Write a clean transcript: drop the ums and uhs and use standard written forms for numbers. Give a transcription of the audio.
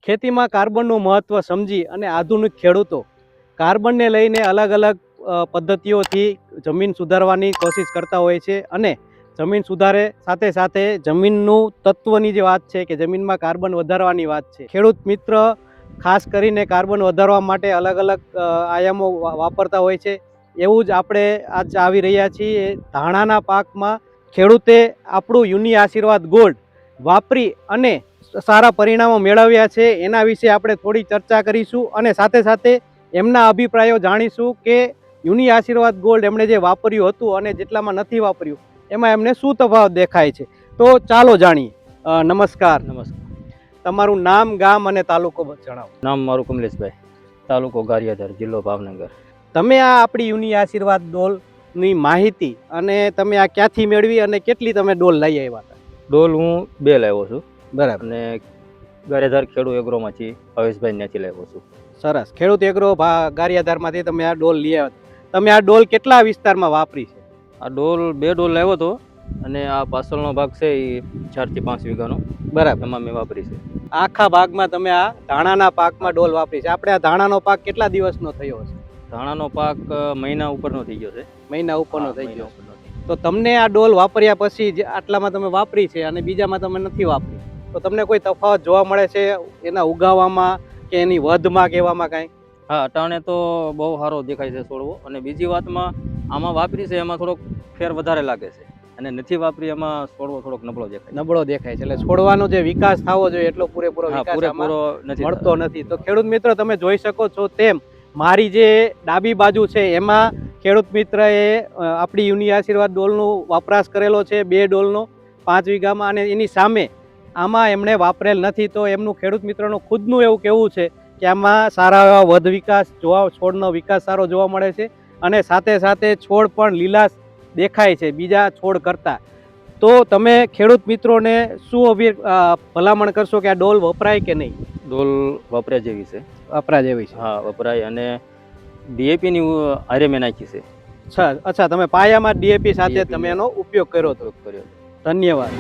ખેતીમાં કાર્બનનું મહત્ત્વ સમજી અને આધુનિક ખેડૂતો કાર્બનને લઈને અલગ અલગ પદ્ધતિઓથી જમીન સુધારવાની કોશિશ કરતા હોય છે અને જમીન સુધારે સાથે સાથે જમીનનું તત્વની જે વાત છે કે જમીનમાં કાર્બન વધારવાની વાત છે. ખેડૂત મિત્ર ખાસ કરીને કાર્બન વધારવા માટે અલગ અલગ આયામો વાપરતા હોય છે. એવું જ આપણે આજ આવી રહ્યા છીએ ધાણાના પાકમાં. ખેડૂતે આપણું યુનિ આશીર્વાદ ગોલ્ડ વાપરી અને સારા પરિણામો મેળવ્યા છે. એના વિશે આપણે થોડી ચર્ચા કરીશું અને સાથે સાથે એમના અભિપ્રાયો જાણીશું કે યુનિ આશીર્વાદ ગોલ્ડ એમણે જે વાપર્યું હતું અને જેટલામાં નથી વાપર્યું એમાં એમને શું તફાવત દેખાય છે. તો ચાલો જાણીએ. નમસ્કાર. તમારું નામ, ગામ અને તાલુકો જણાવો. નામ મારું કમલેશભાઈ, તાલુકો ગારિયાધાર, જિલ્લો ભાવનગર. તમે આ આપણી યુનિ આશીર્વાદ ડોલની માહિતી અને તમે આ ક્યાંથી મેળવી અને કેટલી તમે ડોલ લઈ આવ્યા હતા? ડોલ હું 2 લાવ્યો છું. બરાબર. અને ગારિયાધાર ખેડૂત એગ્રોમાંથી ભાવેશભાઈ ત્યાંથી લાવ્યો છું. સરસ. ખેડૂત એગ્રો ગારિયાધારમાંથી તમે આ ડોલ લઈ આવ્યા. તમે આ ડોલ કેટલા વિસ્તારમાં વાપરી છે? આ ડોલ 2 ડોલ લાવ્યો હતો અને આ પાછળનો ભાગ છે એ 4 થી 5 વીઘાનો. બરાબર. એમાં મેં વાપરી છે. આખા ભાગમાં તમે આ ધાણાના પાકમાં ડોલ વાપરી છે. આપણે આ ધાણાનો પાક કેટલા દિવસનો થયો હશે? ધાણાનો પાક મહિના ઉપરનો થઈ ગયો છે. મહિના ઉપરનો થઈ ગયો. તો તમને આ ડોલ વાપર્યા પછી જે આટલામાં તમે વાપરી છે અને બીજામાં તમે નથી વાપરી, તો તમને કોઈ તફાવત જોવા મળે છે એના ઉગાવામાં કે એની વધમાં કહેવામાં કાંઈ? હા, અટાણે તો બહુ સારો દેખાય છે છોડવો. અને બીજી વાતમાં આમાં વાપરી છે એમાં થોડોક ફેર વધારે લાગે છે અને નથી વાપરી એમાં છોડવો થોડોક નબળો દેખાય છે. એટલે છોડવાનો જે વિકાસ થવો જોઈએ એટલો પૂરેપૂરો મળતો નથી. તો ખેડૂત મિત્રો તમે જોઈ શકો છો તેમ મારી જે ડાબી બાજુ છે એમાં ખેડૂત મિત્રએ આપણી યુનિ આશીર્વાદ ડોલનો વપરાશ કરેલો છે, 2 ડોલનો 5 વીઘામાં, અને એની સામે આમાં એમણે વાપરેલ નથી. તો એમનું ખેડૂત મિત્રનું ખુદનું એવું કહેવું છે કે આમાં સારા એવા વધ વિકાસ છોડનો વિકાસ સારો જોવા મળે છે અને સાથે સાથે છોડ પણ લીલાશ દેખાય છે બીજા છોડ કરતાં. તો તમે ખેડૂત મિત્રોને શું ભલામણ કરશો કે આ ડોલ વપરાય કે નહીં? ડોલ વપરાય જેવી છે. વપરા જેવી છે? હા, વપરાય. અને ડીએપીની આરે મેં નાખી છે. અચ્છા, તમે પાયામાં ડીએપી સાથે તમે એનો ઉપયોગ કર્યો હતો. કર્યો. ધન્યવાદ.